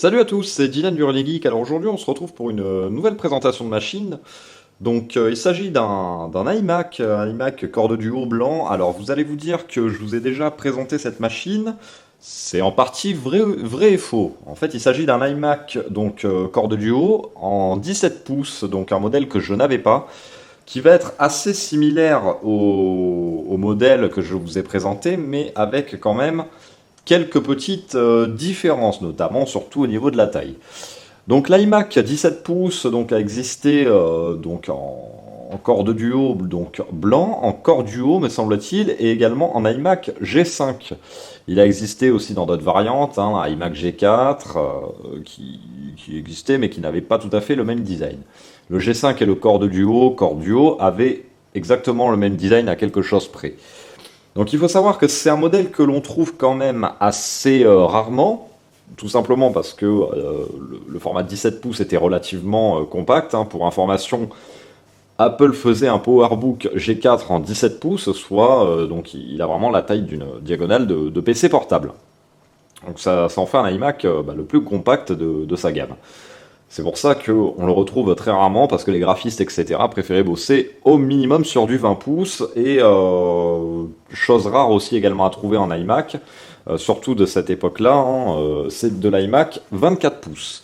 Salut à tous, c'est Dylan du Relais Geek. Alors aujourd'hui, on se retrouve pour une nouvelle présentation de machine. Il s'agit d'un iMac, un iMac Core de Duo blanc. Alors vous allez vous dire que je vous ai déjà présenté cette machine. C'est en partie vrai et faux. En fait, il s'agit d'un iMac Core de Duo en 17 pouces, donc un modèle que je n'avais pas, qui va être assez similaire au modèle que je vous ai présenté, mais avec quand même quelques petites différences, notamment surtout au niveau de la taille. Donc l'iMac 17 pouces a existé en Core de Duo donc blanc, en Core Duo me semble-t-il, et également en iMac G5. Il a existé aussi dans d'autres variantes, un iMac G4 qui existait mais qui n'avait pas tout à fait le même design. Le G5 et le Core Duo avaient exactement le même design à quelque chose près. Donc il faut savoir que c'est un modèle que l'on trouve quand même assez rarement, tout simplement parce que le format 17 pouces était relativement compact. Pour information, Apple faisait un PowerBook G4 en 17 pouces, soit donc il a vraiment la taille d'une diagonale de PC portable. Donc ça en fait un iMac le plus compact de sa gamme. C'est pour ça qu'on le retrouve très rarement, parce que les graphistes, etc., préféraient bosser au minimum sur du 20 pouces, et chose rare aussi également à trouver en iMac, surtout de cette époque-là, c'est de l'iMac 24 pouces.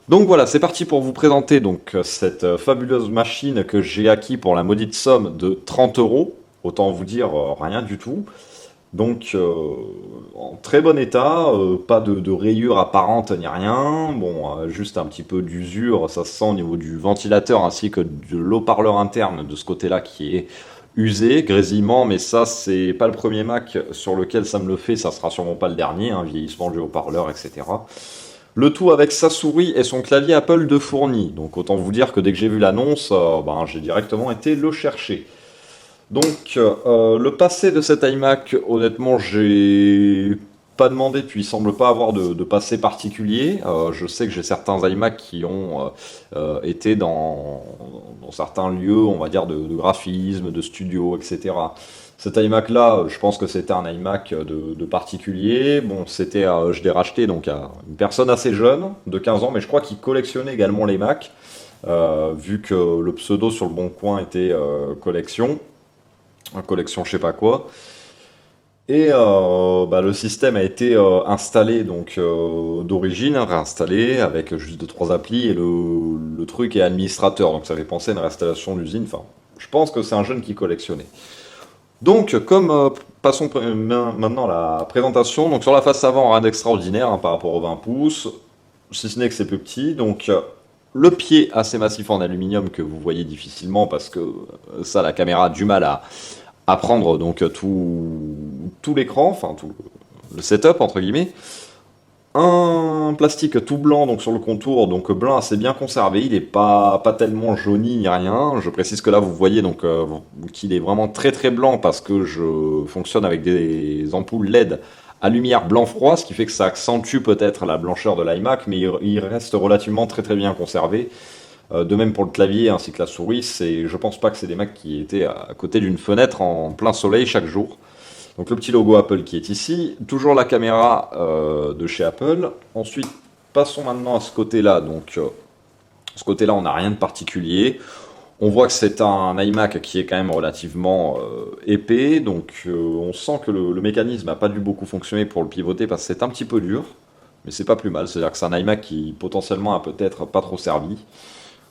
Donc voilà, c'est parti pour vous présenter cette fabuleuse machine que j'ai acquis pour la maudite somme de 30 euros, autant vous dire rien du tout. En très bon état, pas de rayures apparentes ni rien. Bon, juste un petit peu d'usure, ça se sent au niveau du ventilateur ainsi que de l'haut-parleur interne de ce côté-là qui est usé, grésillement, mais ça, c'est pas le premier Mac sur lequel ça me le fait, ça sera sûrement pas le dernier, vieillissement du haut-parleur, etc. Le tout avec sa souris et son clavier Apple de fourni. Donc autant vous dire que dès que j'ai vu l'annonce, j'ai directement été le chercher. Le passé de cet iMac, honnêtement, j'ai pas demandé, puis il semble pas avoir de passé particulier. Je sais que j'ai certains iMac qui ont été dans certains lieux, on va dire, de graphisme, de studio, etc. Cet iMac-là, je pense que c'était un iMac de particulier. Bon, je l'ai racheté donc à une personne assez jeune, de 15 ans, mais je crois qu'il collectionnait également les Macs, vu que le pseudo sur le Bon Coin était collection je sais pas quoi. Le système a été installé d'origine, réinstallé avec juste 2 3 applis, et le truc est administrateur, donc ça fait penser à une réinstallation d'usine. Enfin, je pense que c'est un jeune qui collectionnait. Passons maintenant à la présentation. Donc sur la face avant, rien d'extraordinaire par rapport aux 20 pouces, si ce n'est que c'est plus petit. Le pied assez massif en aluminium que vous voyez difficilement, parce que ça, la caméra a du mal à prendre tout l'écran, enfin tout le setup entre guillemets. Un plastique tout blanc sur le contour, donc blanc assez bien conservé, il n'est pas tellement jauni ni rien. Je précise que là vous voyez qu'il est vraiment très très blanc, parce que je fonctionne avec des ampoules LED à lumière blanc-froid, ce qui fait que ça accentue peut-être la blancheur de l'iMac, mais il reste relativement très très bien conservé. De même pour le clavier ainsi que la souris, je pense pas que c'est des Macs qui étaient à côté d'une fenêtre en plein soleil chaque jour. Donc le petit logo Apple qui est ici, toujours la caméra de chez Apple. Ensuite, passons maintenant à ce côté-là. Ce côté-là, on n'a rien de particulier. On voit que c'est un iMac qui est quand même relativement épais, on sent que le mécanisme n'a pas dû beaucoup fonctionner pour le pivoter, parce que c'est un petit peu dur, mais c'est pas plus mal. C'est-à-dire que c'est un iMac qui potentiellement a peut-être pas trop servi.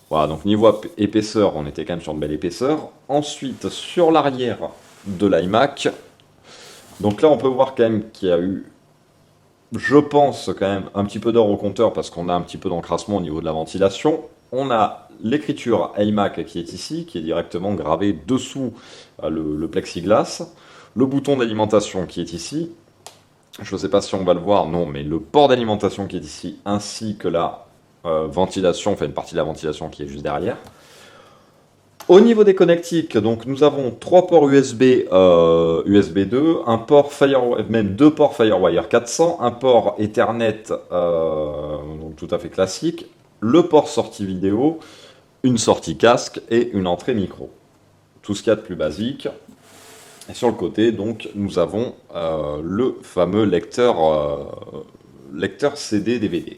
Voilà, donc niveau épaisseur, on était quand même sur une belle épaisseur. Ensuite, sur l'arrière de l'iMac, donc là on peut voir quand même qu'il y a eu, je pense quand même, un petit peu d'or au compteur, parce qu'on a un petit peu d'encrassement au niveau de la ventilation. On a l'écriture iMac qui est ici, qui est directement gravée dessous le plexiglas. Le bouton d'alimentation qui est ici. Je ne sais pas si on va le voir, non, mais le port d'alimentation qui est ici, ainsi que la ventilation, enfin une partie de la ventilation qui est juste derrière. Au niveau des connectiques, donc nous avons 3 ports USB, USB 2, même 2 ports Firewire 400, un port Ethernet donc tout à fait classique, le port sortie vidéo, une sortie casque et une entrée micro. Tout ce qu'il y a de plus basique. Et sur le côté, donc, nous avons le fameux lecteur CD DVD.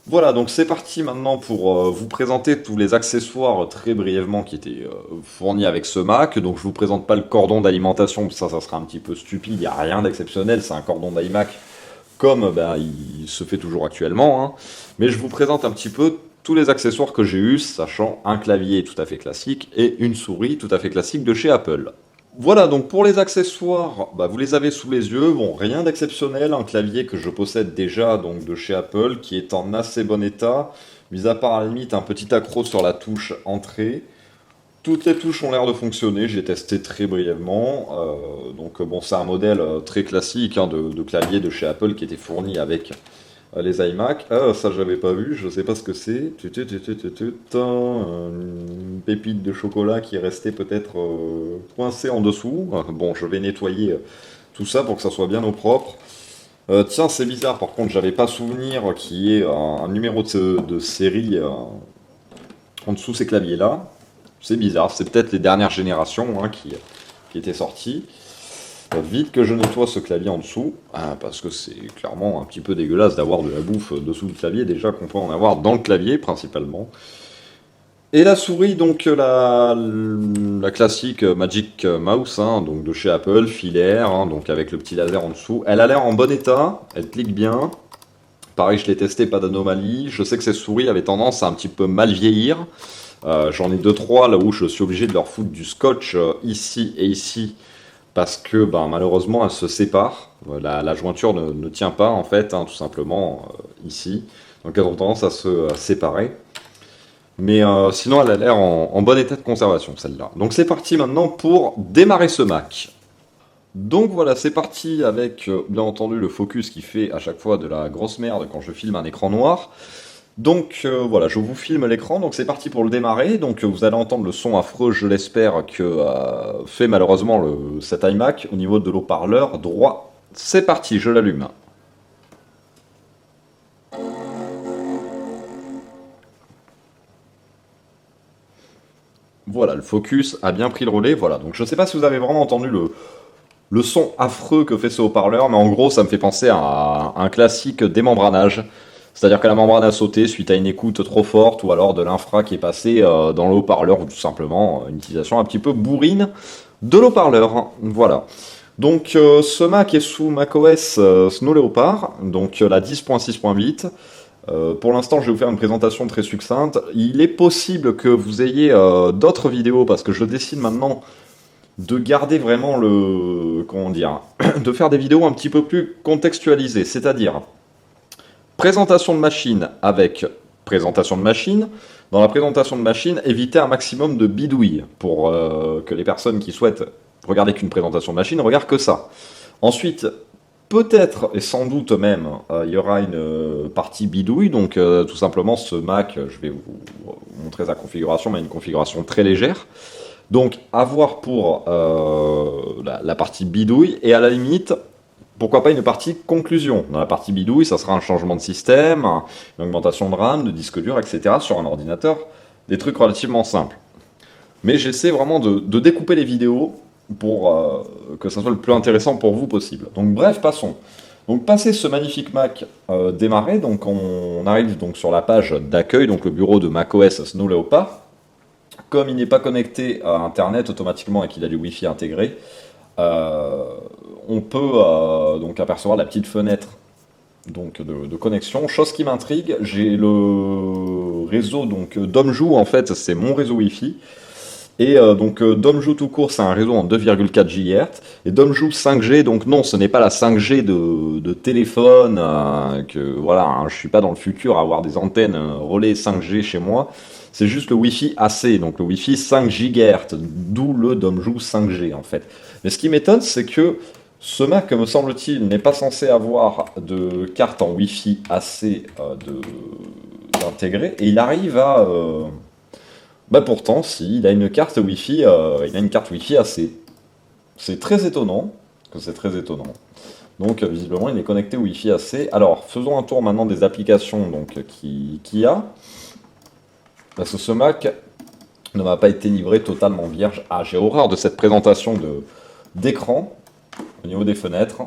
Voilà, donc c'est parti maintenant pour vous présenter tous les accessoires très brièvement qui étaient fournis avec ce Mac. Donc je vous présente pas le cordon d'alimentation, parce que ça sera un petit peu stupide, il n'y a rien d'exceptionnel, c'est un cordon d'iMac comme il se fait toujours actuellement, hein. Mais je vous présente un petit peu tous les accessoires que j'ai eus, sachant un clavier tout à fait classique et une souris tout à fait classique de chez Apple. Voilà, donc pour les accessoires, vous les avez sous les yeux. Bon, rien d'exceptionnel, un clavier que je possède déjà donc de chez Apple, qui est en assez bon état, mis à part à la limite un petit accroc sur la touche entrée. Toutes les touches ont l'air de fonctionner, j'ai testé très brièvement. Donc bon, c'est un modèle très classique hein, de clavier de chez Apple qui était fourni avec les iMac. Ah, ça j'avais pas vu, je sais pas ce que c'est. Une pépite de chocolat qui est restée peut-être coincée en dessous. Bon, je vais nettoyer tout ça pour que ça soit bien au propre. Tiens, c'est bizarre, par contre, j'avais pas souvenir qu'il y ait un numéro de série en dessous ces claviers-là. C'est bizarre, c'est peut-être les dernières générations hein, qui étaient sorties. Vite que je nettoie ce clavier en dessous, parce que c'est clairement un petit peu dégueulasse d'avoir de la bouffe dessous le clavier, déjà qu'on peut en avoir dans le clavier principalement. Et la souris, donc la classique Magic Mouse, hein, donc de chez Apple, filaire, hein, donc avec le petit laser en dessous. Elle a l'air en bon état, elle clique bien. Pareil, je l'ai testé, pas d'anomalie. Je sais que ces souris avaient tendance à un petit peu mal vieillir. J'en ai 2-3 là où je suis obligé de leur foutre du scotch ici et ici parce que malheureusement elles se séparent. La jointure ne tient pas en fait, hein, tout simplement ici. Donc elles ont tendance à se séparer. Mais sinon elle a l'air en bon état de conservation celle-là. Donc c'est parti maintenant pour démarrer ce Mac. Donc voilà, c'est parti avec bien entendu le focus qui fait à chaque fois de la grosse merde quand je filme un écran noir. Donc voilà, je vous filme l'écran, donc c'est parti pour le démarrer. Donc vous allez entendre le son affreux, je l'espère, que fait malheureusement cet iMac au niveau de l'haut-parleur droit. C'est parti, je l'allume. Voilà, le focus a bien pris le relais. Voilà, donc je ne sais pas si vous avez vraiment entendu le son affreux que fait ce haut-parleur, mais en gros ça me fait penser à un classique démembranage. C'est-à-dire que la membrane a sauté suite à une écoute trop forte ou alors de l'infra qui est passé dans le haut-parleur ou tout simplement une utilisation un petit peu bourrine de l'haut-parleur. Voilà. Donc ce Mac est sous macOS Snow Leopard, donc la 10.6.8. Pour l'instant, je vais vous faire une présentation très succincte. Il est possible que vous ayez d'autres vidéos parce que je décide maintenant de garder vraiment comment dire, de faire des vidéos un petit peu plus contextualisées, c'est-à-dire présentation de machine avec présentation de machine. Dans la présentation de machine, évitez un maximum de bidouilles pour que les personnes qui souhaitent regarder qu'une présentation de machine regardent que ça. Ensuite, peut-être et sans doute même, il y aura une partie bidouille. Donc tout simplement ce Mac, je vais vous montrer sa configuration, mais une configuration très légère. Donc à voir pour la partie bidouille et à la limite, pourquoi pas une partie conclusion. Dans la partie bidouille, ça sera un changement de système, une augmentation de RAM, de disque dur, etc. sur un ordinateur, des trucs relativement simples. Mais j'essaie vraiment de découper les vidéos pour que ça soit le plus intéressant pour vous possible. Donc bref, passons. Donc passé ce magnifique Mac démarré, donc on arrive donc sur la page d'accueil, donc le bureau de macOS Snow Leopard. Comme il n'est pas connecté à Internet automatiquement et qu'il a du Wi-Fi intégré, on peut donc apercevoir la petite fenêtre donc, de connexion. Chose qui m'intrigue, j'ai le réseau donc Domjou, en fait c'est mon réseau Wi-Fi. Et donc Domjou tout court, c'est un réseau en 2,4 GHz. Et Domjou 5G, donc non, ce n'est pas la 5G de téléphone. Voilà, hein, je suis pas dans le futur à avoir des antennes relais 5G chez moi. C'est juste le Wi-Fi AC, donc le Wi-Fi 5 GHz, d'où le Domjou 5G en fait. Mais ce qui m'étonne, c'est que ce Mac, me semble-t-il, n'est pas censé avoir de carte en Wi-Fi AC d'intégrer, et il arrive à... pourtant, si, il a une carte Wi-Fi, il a une carte Wi-Fi AC. C'est très étonnant, Donc visiblement, il est connecté au Wi-Fi AC. Alors, faisons un tour maintenant des applications donc qu'il y a. Parce que ce Mac ne m'a pas été livré totalement vierge. Ah, j'ai horreur de cette présentation d'écran au niveau des fenêtres.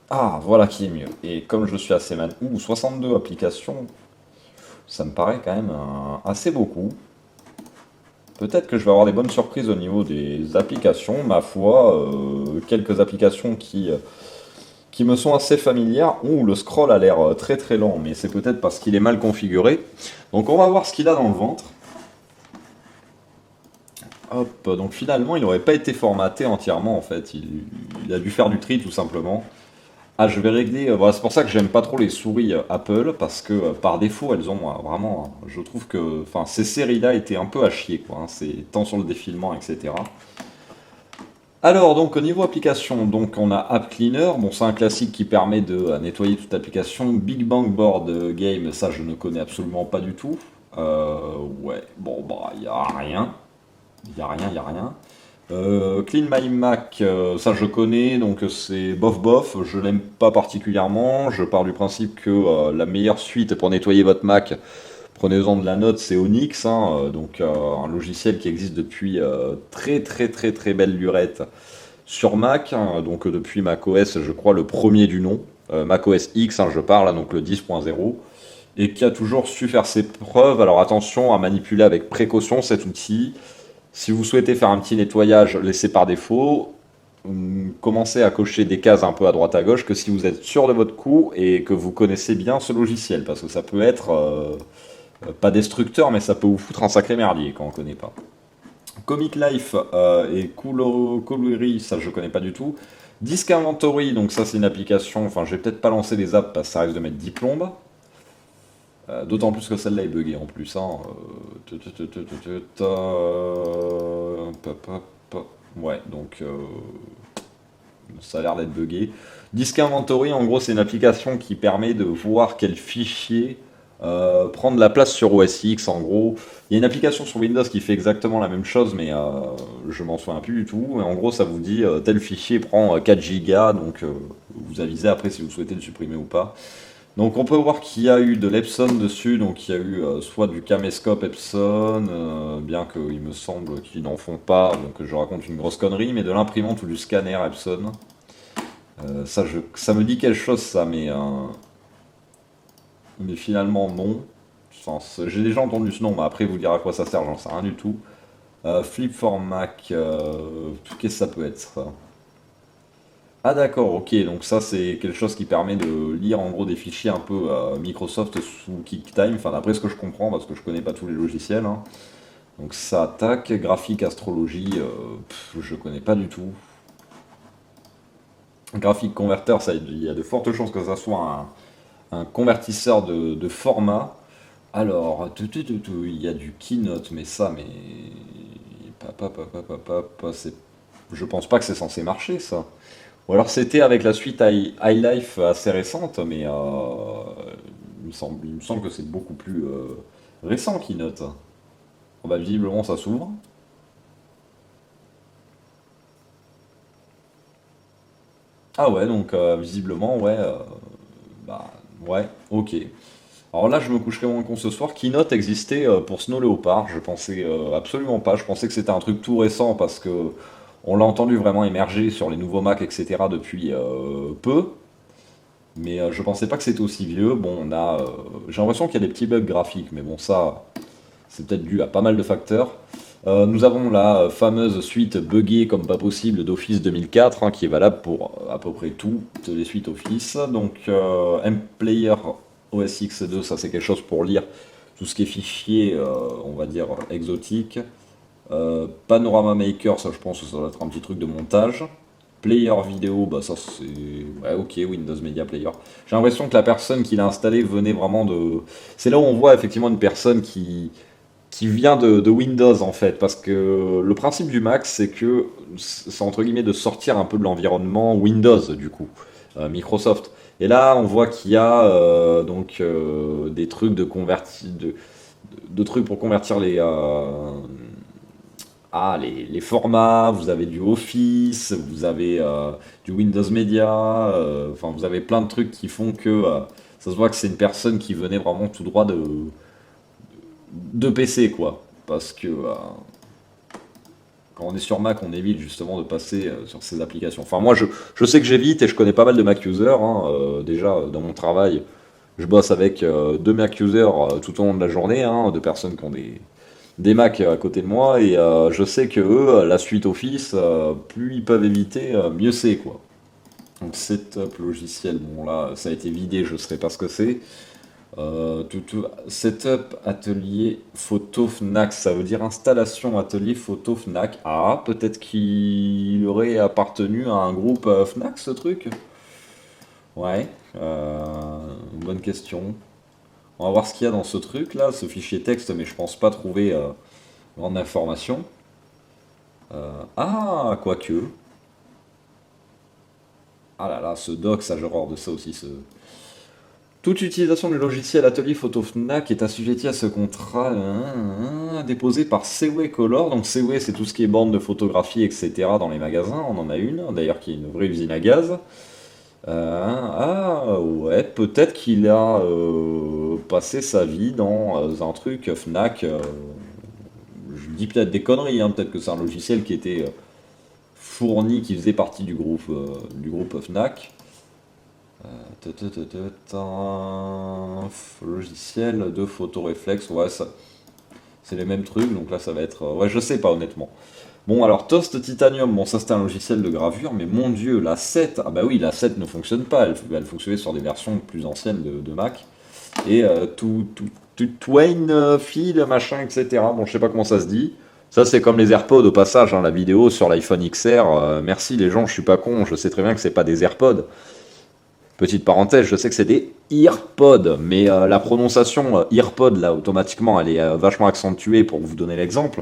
Ah, voilà qui est mieux. Et comme je suis assez man... Ouh, 62 applications, ça me paraît quand même assez beaucoup. Peut-être que je vais avoir des bonnes surprises au niveau des applications. Ma foi, quelques applications qui me sont assez familières. Ouh, le scroll a l'air très très lent, mais c'est peut-être parce qu'il est mal configuré. Donc on va voir ce qu'il a dans le ventre. Hop, donc finalement il n'aurait pas été formaté entièrement en fait. Il a dû faire du tri tout simplement. Ah, je vais régler. Voilà, c'est pour ça que j'aime pas trop les souris Apple, parce que par défaut, elles ont vraiment. Je trouve que. Enfin, ces séries-là étaient un peu à chier, quoi. C'est tant sur le défilement, etc. Alors, donc, au niveau application, donc on a App Cleaner. Bon, c'est un classique qui permet de nettoyer toute application. Big Bang Board Game, ça, je ne connais absolument pas du tout. Ouais, bon, bah, il y a rien. Il y a rien, il y a rien. Clean My Mac, ça je connais, donc c'est bof bof, je l'aime pas particulièrement. Je pars du principe que la meilleure suite pour nettoyer votre Mac, prenez-en de la note, c'est Onyx, hein, donc un logiciel qui existe depuis très très très très belle lurette sur Mac, hein, donc depuis macOS, je crois le premier du nom, macOS X, hein, je parle, hein, donc le 10.0, et qui a toujours su faire ses preuves. Alors attention à manipuler avec précaution cet outil. Si vous souhaitez faire un petit nettoyage laissé par défaut, commencez à cocher des cases un peu à droite à gauche que si vous êtes sûr de votre coup et que vous connaissez bien ce logiciel, parce que ça peut être pas destructeur, mais ça peut vous foutre un sacré merdier quand on ne connaît pas. Comic Life et Colory, ça je connais pas du tout. Disk Inventory, donc ça c'est une application, enfin je vais peut-être pas lancer des apps parce que ça risque de mettre 10 plombes. D'autant plus que celle-là est buggée en plus, hein. Ouais, donc ça a l'air d'être buggé. Disk Inventory, en gros, c'est une application qui permet de voir quel fichier prendre la place sur OS X. En gros, il y a une application sur Windows qui fait exactement la même chose, mais je m'en souviens plus du tout. Et en gros, ça vous dit tel fichier prend 4 Go, donc vous avisez après si vous souhaitez le supprimer ou pas. Donc on peut voir qu'il y a eu de l'Epson dessus, donc il y a eu soit du caméscope Epson, bien qu'il me semble qu'ils n'en font pas, donc je raconte une grosse connerie, mais de l'imprimante ou du scanner Epson. Ça me dit quelque chose ça, mais finalement non. Enfin, j'ai déjà entendu ce nom, mais après vous dire à quoi ça sert, j'en sais rien du tout. Flip for Mac, qu'est-ce que ça peut être ça? Ah d'accord, ok, donc ça c'est quelque chose qui permet de lire en gros des fichiers un peu Microsoft sous QuickTime, enfin d'après ce que je comprends, parce que je connais pas tous les logiciels, hein. Donc ça attaque, graphique, astrologie, je connais pas du tout. Graphique converteur, ça, il y a de fortes chances que ça soit un convertisseur de format. Alors, il y a du Keynote, mais ça, mais... Je pense pas que c'est censé marcher ça. Ou alors c'était avec la suite iLife assez récente, mais il me semble que c'est beaucoup plus récent Keynote. Bon, bah, visiblement ça s'ouvre. Ah ouais, donc visiblement, ouais, bah ouais, ok. Alors là, je me coucherai moins con ce soir. Keynote existait pour Snow Leopard, je pensais absolument pas. Je pensais que c'était un truc tout récent parce que on l'a entendu vraiment émerger sur les nouveaux Mac, etc. depuis peu. Mais je pensais pas que c'était aussi vieux. Bon, j'ai l'impression qu'il y a des petits bugs graphiques, mais bon, ça, c'est peut-être dû à pas mal de facteurs. Nous avons la fameuse suite buggée comme pas possible d'Office 2004, hein, qui est valable pour à peu près toutes les suites Office. Donc, MPlayer OS X2, ça c'est quelque chose pour lire tout ce qui est fichier, on va dire, exotique. Panorama Maker, ça je pense que ça doit être un petit truc de montage. Player vidéo, bah ça c'est... Ouais, ok, Windows Media Player. J'ai l'impression que la personne qui l'a installé venait vraiment de... C'est là où on voit effectivement une personne qui vient de Windows en fait, parce que le principe du Mac, c'est que c'est entre guillemets de sortir un peu de l'environnement Windows du coup, Microsoft. Et là, on voit qu'il y a donc des trucs de trucs pour convertir les formats, vous avez du Office, vous avez du Windows Media, enfin vous avez plein de trucs qui font que ça se voit que c'est une personne qui venait vraiment tout droit de PC quoi. Parce que quand on est sur Mac, on évite justement de passer sur ces applications. Enfin, moi, je sais que j'évite et je connais pas mal de Mac users, hein. Déjà, dans mon travail, je bosse avec deux Mac users tout au long de la journée, hein, de personnes qui ont des Mac à côté de moi, et je sais que eux, la suite Office, plus ils peuvent éviter, mieux c'est, quoi. Donc, setup logiciel, bon là, ça a été vidé, je ne sais pas ce que c'est. Setup atelier photo Fnac, ça veut dire installation atelier photo Fnac. Ah, peut-être qu'il aurait appartenu à un groupe Fnac, ce truc? Ouais, bonne question. On va voir ce qu'il y a dans ce truc là, ce fichier texte, mais je pense pas trouver grande information. Ah, quoique. Ah là là, ce doc, ça j'ai horreur de ça aussi. Toute utilisation du logiciel Atelier Photo Fnac est assujettie à ce contrat déposé par Seaway Color. Donc Seaway, c'est tout ce qui est bande de photographie, etc. dans les magasins. On en a une, d'ailleurs, qui est une vraie usine à gaz. Ah ouais, peut-être qu'il a passé sa vie dans un truc Fnac. Je dis peut-être des conneries, hein, peut-être que c'est un logiciel qui était fourni, qui faisait partie du groupe Fnac. Un logiciel de photoréflexe, ouais, ça, c'est les mêmes trucs, donc là ça va être. Ouais, je sais pas honnêtement. Bon, alors Toast Titanium, bon, ça c'était un logiciel de gravure, mais mon dieu, la 7, ah bah oui, la 7 ne fonctionne pas, elle fonctionnait sur des versions plus anciennes de Mac. Et tout Twain, fil, machin, etc. Bon, je sais pas comment ça se dit. Ça, c'est comme les AirPods au passage, hein, la vidéo sur l'iPhone XR. Merci les gens, je suis pas con, je sais très bien que c'est pas des AirPods. Petite parenthèse, je sais que c'est des EarPods, mais la prononciation EarPod, là, automatiquement, elle est vachement accentuée pour vous donner l'exemple.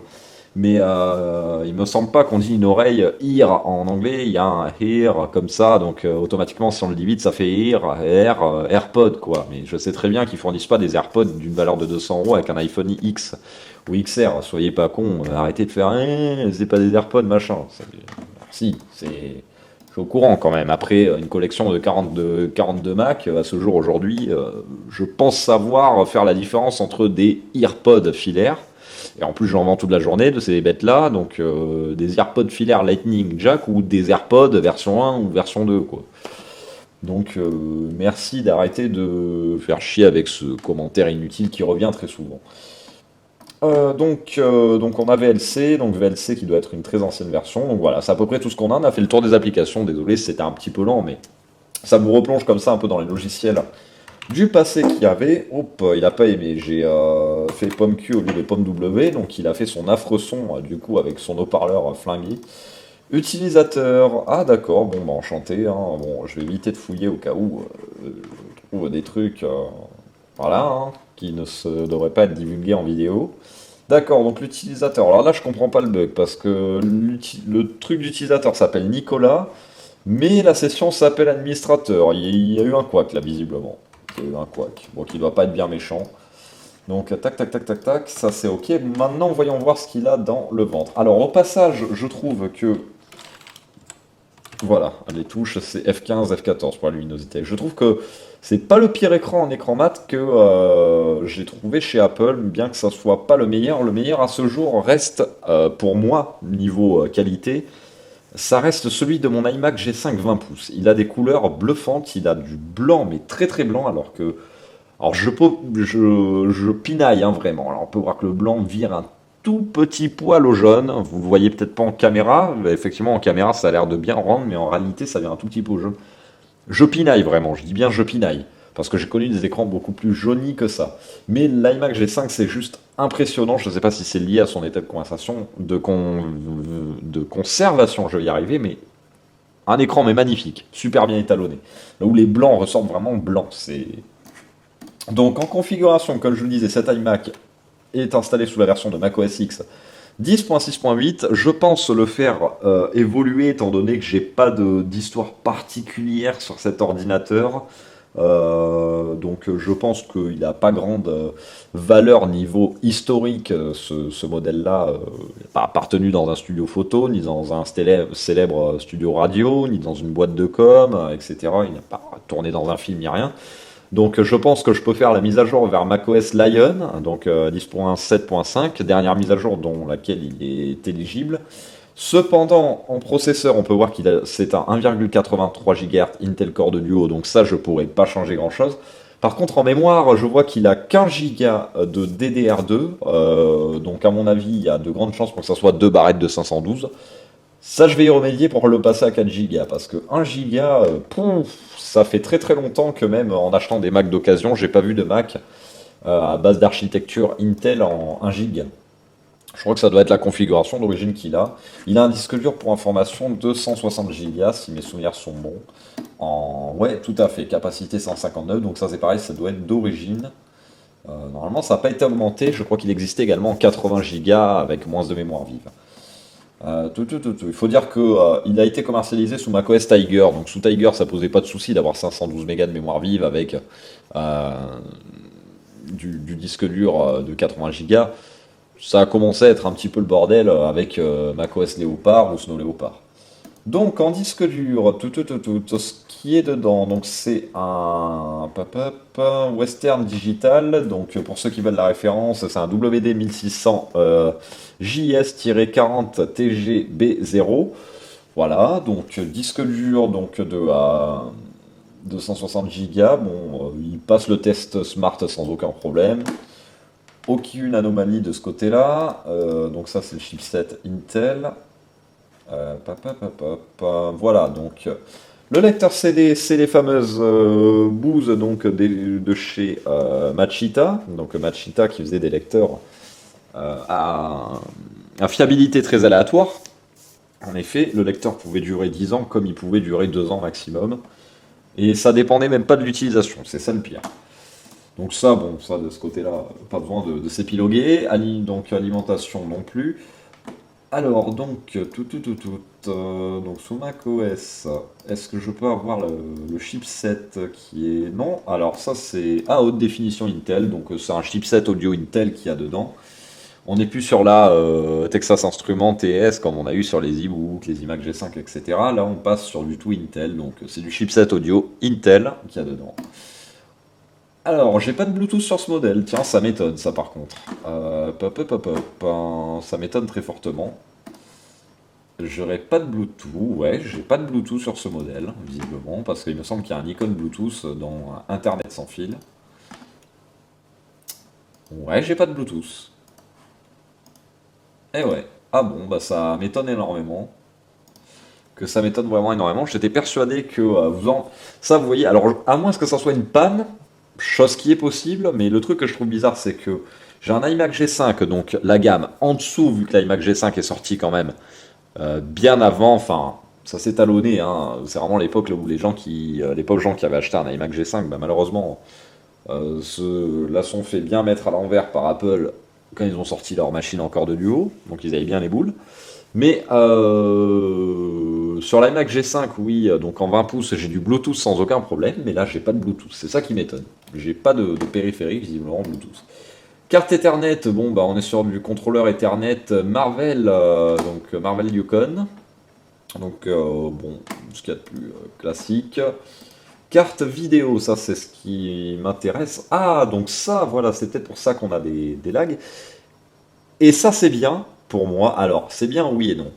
Mais il me semble pas qu'on dit une oreille ear en anglais, il y a un ear comme ça, donc automatiquement, si on le divise, ça fait AirPod, quoi. Mais je sais très bien qu'ils fournissent pas des AirPods d'une valeur de 200 € avec un iPhone X ou XR, soyez pas cons, arrêtez de faire, c'est pas des AirPods, machin. Si, c'est. Je suis au courant quand même. Après une collection de 42 Mac, à ce jour aujourd'hui, je pense savoir faire la différence entre des EarPods filaires, et en plus j'en vends toute la journée de ces bêtes-là, donc des EarPods filaires Lightning Jack ou des AirPods version 1 ou version 2, quoi. Donc merci d'arrêter de faire chier avec ce commentaire inutile qui revient très souvent. Donc on a VLC, donc VLC qui doit être une très ancienne version. Donc voilà, c'est à peu près tout ce qu'on a. On a fait le tour des applications. Désolé si c'était un petit peu lent, mais ça vous replonge comme ça un peu dans les logiciels du passé qu'il y avait. Hop, il a pas aimé. J'ai fait pomme Q au lieu de pomme W, donc il a fait son affreux son du coup avec son haut-parleur flingué. Utilisateur, ah d'accord, bon bah enchanté, hein. Bon, je vais éviter de fouiller au cas où je trouve des trucs, voilà, hein, qui ne se devraient pas être divulgués en vidéo. D'accord, donc l'utilisateur. Alors là, je comprends pas le bug parce que le truc d'utilisateur s'appelle Nicolas, mais la session s'appelle administrateur. Il y a eu un couac là, visiblement. Il y a eu un couac. Bon, qui doit pas être bien méchant. Donc, tac, tac, tac, tac, tac, ça c'est ok. Maintenant, voyons voir ce qu'il a dans le ventre. Alors, au passage, je trouve que. Voilà, les touches, c'est F15, F14 pour la luminosité. Je trouve que c'est pas le pire écran en écran mat que j'ai trouvé chez Apple, bien que ça soit pas le meilleur. Le meilleur à ce jour reste, pour moi, niveau qualité, ça reste celui de mon iMac G5 20 pouces. Il a des couleurs bluffantes, il a du blanc, mais très très blanc, alors que. Alors je pinaille, hein, vraiment. Alors on peut voir que le blanc vire un tout petit poil au jaune. Vous le voyez peut-être pas en caméra. Effectivement, en caméra, ça a l'air de bien rendre, mais en réalité, ça vient un tout petit peu au jaune. Je pinaille vraiment, je dis bien je pinaille. Parce que j'ai connu des écrans beaucoup plus jaunis que ça. Mais l'iMac G5, c'est juste impressionnant. Je ne sais pas si c'est lié à son état de conversation, de conservation, je vais y arriver, mais un écran mais magnifique, super bien étalonné. Là où les blancs ressortent vraiment blancs. Donc en configuration, comme je vous le disais, cet iMac est installé sous la version de macOS X 10.6.8. Je pense le faire évoluer étant donné que j'ai pas d'histoire particulière sur cet ordinateur. Donc je pense qu'il n'a pas grande valeur niveau historique, ce modèle-là. Il n'a pas appartenu dans un studio photo, ni dans un célèbre studio radio, ni dans une boîte de com, etc. Il n'a pas tourné dans un film, ni rien. Donc je pense que je peux faire la mise à jour vers macOS Lion, donc 10.7.5, dernière mise à jour dont laquelle il est éligible. Cependant, en processeur, on peut voir c'est un 1,83 GHz Intel Core de Duo, donc ça, je pourrais pas changer grand-chose. Par contre, en mémoire, je vois qu'il a 15 Go de DDR2, donc à mon avis, il y a de grandes chances pour que ça soit 2 barrettes de 512. Ça, je vais y remédier pour le passer à 4 Go, parce que 1 Go, ça fait très très longtemps que même en achetant des Mac d'occasion, j'ai pas vu de Mac à base d'architecture Intel en 1 Go. Je crois que ça doit être la configuration d'origine qu'il a. Il a un disque dur pour information 260 Go, si mes souvenirs sont bons. Ouais, tout à fait, capacité 159, donc ça c'est pareil, ça doit être d'origine. Normalement, ça n'a pas été augmenté, je crois qu'il existait également en 80 Go avec moins de mémoire vive. Il faut dire qu'il a été commercialisé sous macOS Tiger, donc sous Tiger ça posait pas de souci d'avoir 512 mégas de mémoire vive avec euh, du disque dur de 80 Go. Ça a commencé à être un petit peu le bordel avec macOS Léopard ou Snow Léopard. Donc en disque dur, ce qui est dedans, donc c'est un Western Digital, donc pour ceux qui veulent la référence, c'est un WD 1600 JS-40 TGB0. Voilà, donc disque dur donc de 260 Go, bon, il passe le test Smart sans aucun problème. Aucune anomalie de ce côté-là, donc ça c'est le chipset Intel. Voilà, donc le lecteur CD, c'est les fameuses Bose donc, de chez Machita. Donc Machita qui faisait des lecteurs à fiabilité très aléatoire. En effet, le lecteur pouvait durer 10 ans comme il pouvait durer 2 ans maximum. Et ça dépendait même pas de l'utilisation, c'est ça le pire. Donc ça, bon, ça de ce côté-là, pas besoin de s'épiloguer. Donc alimentation non plus. Alors, donc, donc sous macOS, est-ce que je peux avoir le chipset qui est... Non, alors ça c'est à haute définition Intel, donc c'est un chipset audio Intel qu'il y a dedans. On n'est plus sur la Texas Instruments TS comme on a eu sur les e-books, les iMac G5, etc. Là, on passe sur du tout Intel, donc c'est du chipset audio Intel qu'il y a dedans. Alors, j'ai pas de Bluetooth sur ce modèle. Tiens, ça m'étonne, ça par contre. Ça m'étonne très fortement. J'aurais pas de Bluetooth. Ouais, j'ai pas de Bluetooth sur ce modèle, visiblement, parce qu'il me semble qu'il y a un icône Bluetooth dans Internet sans fil. Ouais, j'ai pas de Bluetooth. Eh ouais. Ah bon, bah ça m'étonne énormément. Que ça m'étonne vraiment énormément. J'étais persuadé que ça, vous voyez, alors à moins que ça soit une panne, chose qui est possible, mais le truc que je trouve bizarre, c'est que j'ai un iMac G5, donc la gamme en dessous, vu que l'iMac G5 est sorti quand même bien avant, enfin, ça s'est talonné, hein, c'est vraiment l'époque là où l'époque gens qui avaient acheté un iMac G5, bah, malheureusement, la sont fait bien mettre à l'envers par Apple quand ils ont sorti leur machine encore de duo, donc ils avaient bien les boules. Mais sur l'iMac G5, oui, donc en 20 pouces, j'ai du Bluetooth sans aucun problème, mais là, j'ai pas de Bluetooth. C'est ça qui m'étonne. J'ai pas de périphérique, visiblement, Bluetooth. Carte Ethernet, bon, bah, on est sur du contrôleur Ethernet Marvell, donc Marvell Yukon. Donc, bon, ce qu'il y a de plus classique. Carte vidéo, ça, c'est ce qui m'intéresse. Ah, donc ça, voilà, c'est peut-être pour ça qu'on a des lags. Et ça, c'est bien pour moi. Alors, c'est bien, oui et non.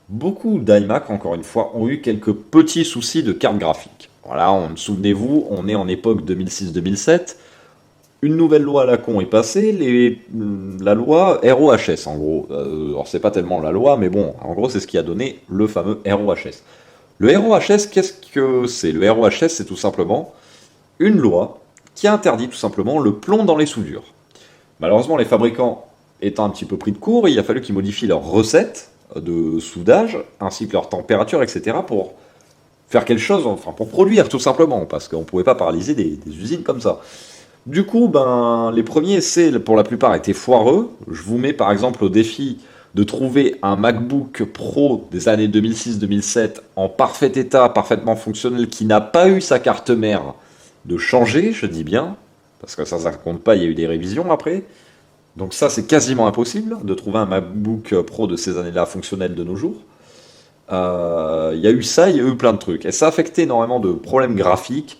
Beaucoup d'iMac, encore une fois, ont eu quelques petits soucis de carte graphique. Voilà, souvenez-vous, on est en époque 2006-2007. Une nouvelle loi à la con est passée, la loi ROHS en gros. Alors c'est pas tellement la loi, mais bon, en gros c'est ce qui a donné le fameux ROHS. Le ROHS, qu'est-ce que c'est? Le ROHS, c'est tout simplement une loi qui interdit tout simplement le plomb dans les soudures. Malheureusement, les fabricants étant un petit peu pris de court, il a fallu qu'ils modifient leurs recettes de soudage, ainsi que leur température, etc., pour faire quelque chose, enfin pour produire tout simplement, parce qu'on ne pouvait pas paralyser des usines comme ça. Du coup, ben, les premiers essais, pour la plupart, étaient foireux. Je vous mets par exemple au défi de trouver un MacBook Pro des années 2006-2007 en parfait état, parfaitement fonctionnel, qui n'a pas eu sa carte mère de changer, je dis bien, parce que ça ne compte pas, il y a eu des révisions après. Donc ça, c'est quasiment impossible de trouver un MacBook Pro de ces années-là fonctionnel de nos jours. Il y a eu ça, il y a eu plein de trucs. Et ça a affecté énormément de problèmes graphiques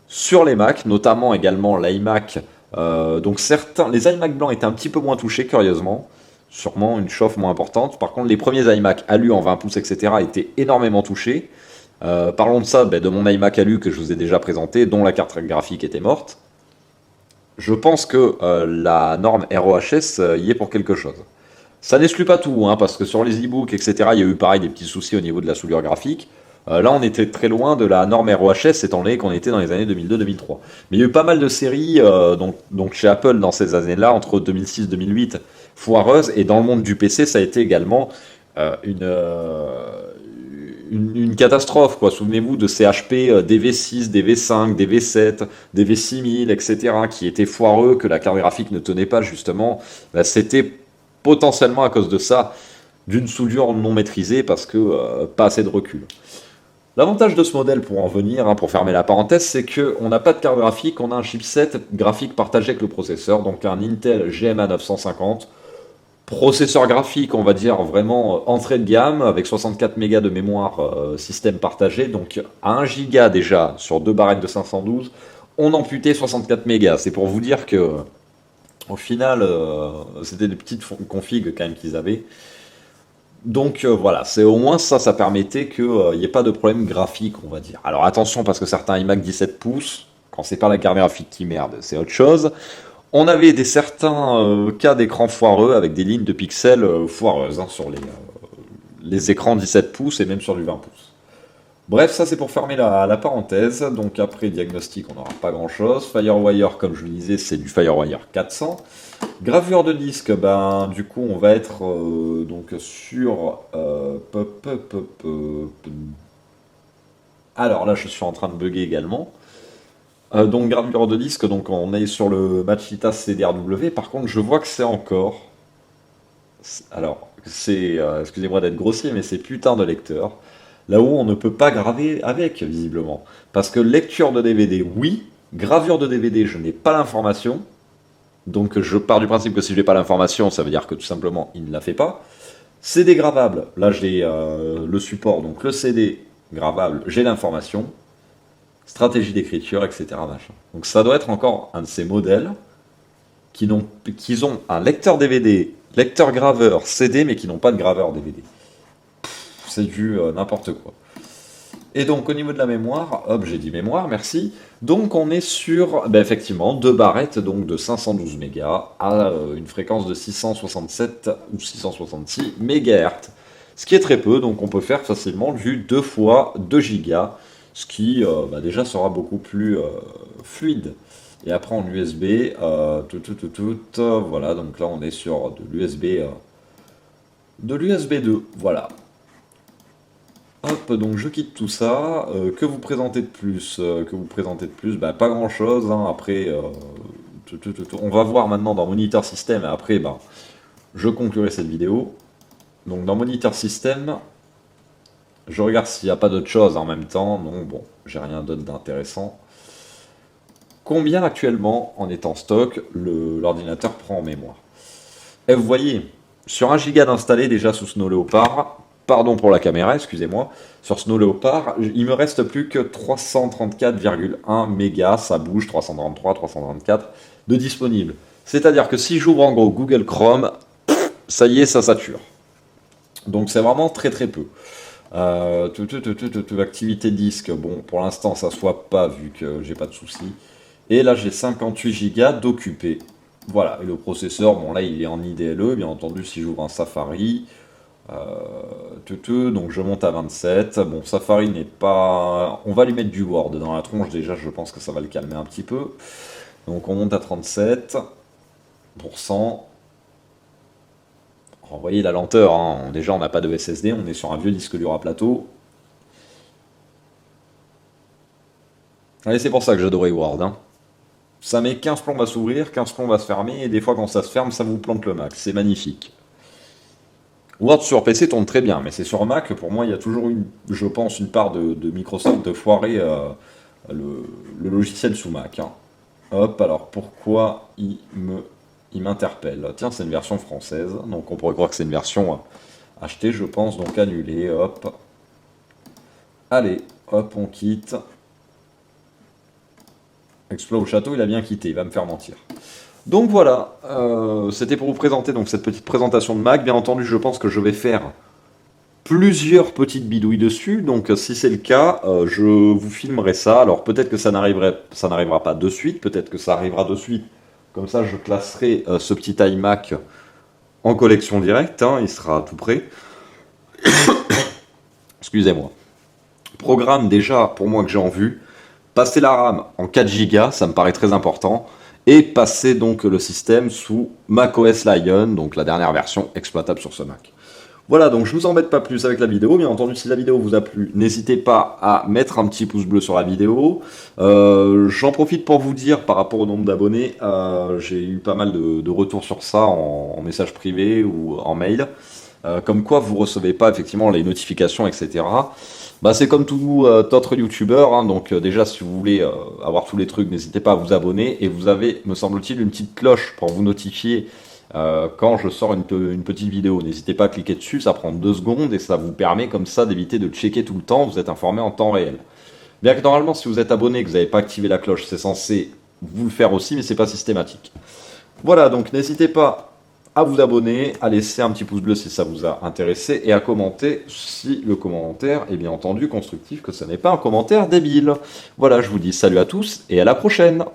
sur les Mac, notamment également l'iMac. Donc les iMac blancs étaient un petit peu moins touchés, curieusement. sûrement une chauffe moins importante. Par contre, les premiers iMac Alu en 20 pouces, etc., étaient énormément touchés. Parlons de ça, de mon iMac Alu que je vous ai déjà présenté, dont la carte graphique était morte. Je pense que la norme ROHS y est pour quelque chose. Ça n'exclut pas tout, hein, parce que sur les e-books, etc., il y a eu pareil des petits soucis au niveau de la soudure graphique. Là, on était très loin de la norme ROHS, étant donné qu'on était dans les années 2002-2003. Mais il y a eu pas mal de séries, donc chez Apple, dans ces années-là, entre 2006 et 2008, foireuses, et dans le monde du PC, ça a été également euh, une, euh, une catastrophe, quoi. Souvenez-vous de ces HP DV6, DV5, DV7, DV6000, etc., qui étaient foireux, que la carte graphique ne tenait pas, justement. C'était potentiellement à cause de ça, d'une soudure non maîtrisée, parce que pas assez de recul. L'avantage de ce modèle, pour en venir, hein, pour fermer la parenthèse, c'est qu'on n'a pas de carte graphique, on a un chipset graphique partagé avec le processeur, donc un Intel GMA 950, processeur graphique, on va dire vraiment entrée de gamme, avec 64 mégas de mémoire système partagé, donc à 1 giga déjà sur deux barrettes de 512, on amputait 64 mégas. C'est pour vous dire que au final, c'était des petites configs quand même qu'ils avaient. Donc voilà, c'est au moins ça, ça permettait qu'il n'y ait pas de problème graphique, on va dire. Alors attention, parce que certains iMac 17 pouces, quand c'est pas la carte graphique qui merde, c'est autre chose. On avait certains cas d'écran foireux avec des lignes de pixels foireuses, hein, sur les écrans 17 pouces et même sur du 20 pouces. Bref, ça c'est pour fermer la parenthèse. Donc après diagnostic, on n'aura pas grand chose. Firewire, comme je le disais, c'est du Firewire 400. Gravure de disque, ben du coup on va être donc sur. Alors là je suis en train de bugger également. Donc gravure de disque, donc on est sur le Machita CDRW. Par contre, je vois que c'est encore. Alors, c'est, excusez-moi d'être grossier, mais c'est putain de lecteur. Là où on ne peut pas graver avec, visiblement. Parce que lecture de DVD, oui. Gravure de DVD, je n'ai pas l'information. Donc je pars du principe que si je n'ai pas l'information, ça veut dire que tout simplement il ne la fait pas. CD gravable, là j'ai le support, donc le CD gravable, j'ai l'information. Stratégie d'écriture, etc. Machin. Donc ça doit être encore un de ces modèles qui ont un lecteur DVD, lecteur graveur CD, mais qui n'ont pas de graveur DVD. C'est du n'importe quoi. Et donc au niveau de la mémoire, hop, j'ai dit mémoire, merci. Donc on est sur, effectivement, deux barrettes donc de 512 mégas à une fréquence de 667 ou 666 MHz. Ce qui est très peu, donc on peut faire facilement du 2 fois 2 gigas, ce qui déjà sera beaucoup plus fluide. Et après en USB, voilà, donc là on est sur de l'USB 2, voilà. Hop, donc je quitte tout ça. Que vous présentez de plus pas grand chose, hein. Après, on va voir maintenant dans Monitor System, et après, je conclurai cette vidéo. Donc dans Monitor System, je regarde s'il n'y a pas d'autre chose en même temps. Non, bon, j'ai rien d'autre d'intéressant. Combien actuellement, en étant stock, l'ordinateur prend en mémoire? Et vous voyez, sur 1 giga d'installé déjà sous Snow Leopard, pardon pour la caméra, excusez-moi, sur Snow Leopard, il me reste plus que 334,1 mégas, ça bouge, 333, 334, de disponible. C'est-à-dire que si j'ouvre en gros Google Chrome, ça y est, ça sature. Donc c'est vraiment très très peu. Activité disque, bon, pour l'instant ça soit pas vu que j'ai pas de soucis. Et là j'ai 58 Go d'occupé. Voilà, et le processeur, bon là il est en IDLE, bien entendu si j'ouvre un Safari, donc je monte à 27. Bon, Safari n'est pas... On va lui mettre du Word dans la tronche déjà, je pense que ça va le calmer un petit peu. Donc on monte à 37%. Vous voyez la lenteur, hein. Déjà on n'a pas de SSD, on est sur un vieux disque dur à plateau. Allez, c'est pour ça que j'adorais Word, hein. Ça met 15 plombes à s'ouvrir, 15 plombes à se fermer, et des fois quand ça se ferme, ça vous plante le Mac. C'est magnifique. Word sur PC tourne très bien, mais c'est sur Mac, pour moi, il y a toujours je pense, une part de Microsoft de foirer le logiciel sous Mac, hein. Hop, alors pourquoi il m'interpelle? Tiens, c'est une version française, donc on pourrait croire que c'est une version achetée, je pense, donc annulée, hop. Allez, hop, on quitte. Exploit au château, il a bien quitté, il va me faire mentir. Donc voilà, c'était pour vous présenter donc cette petite présentation de Mac. Bien entendu, je pense que je vais faire plusieurs petites bidouilles dessus. Donc si c'est le cas, je vous filmerai ça. Alors peut-être que ça n'arrivera pas de suite, peut-être que ça arrivera de suite. Comme ça, je classerai ce petit iMac en collection directe, hein, il sera tout prêt. Excusez-moi. Programme déjà pour moi que j'ai en vue. Passer la RAM en 4 Go, ça me paraît très important. Et passer donc le système sous macOS Lion, donc la dernière version exploitable sur ce Mac. Voilà, donc je vous embête pas plus avec la vidéo. Bien entendu, si la vidéo vous a plu, n'hésitez pas à mettre un petit pouce bleu sur la vidéo. J'en profite pour vous dire, par rapport au nombre d'abonnés, j'ai eu pas mal de retours sur ça en message privé ou en mail. Comme quoi vous recevez pas effectivement les notifications, etc. Bah, c'est comme tout autre youtubeur, hein, donc déjà si vous voulez avoir tous les trucs, n'hésitez pas à vous abonner, et vous avez, me semble-t-il, une petite cloche pour vous notifier quand je sors une petite vidéo. N'hésitez pas à cliquer dessus, ça prend 2 secondes et ça vous permet comme ça d'éviter de checker tout le temps, vous êtes informé en temps réel. Bien que normalement si vous êtes abonné et que vous n'avez pas activé la cloche, c'est censé vous le faire aussi, mais c'est pas systématique. Voilà, donc n'hésitez pas à vous abonner, à laisser un petit pouce bleu si ça vous a intéressé, et à commenter si le commentaire est bien entendu constructif, que ce n'est pas un commentaire débile. Voilà, je vous dis salut à tous et à la prochaine.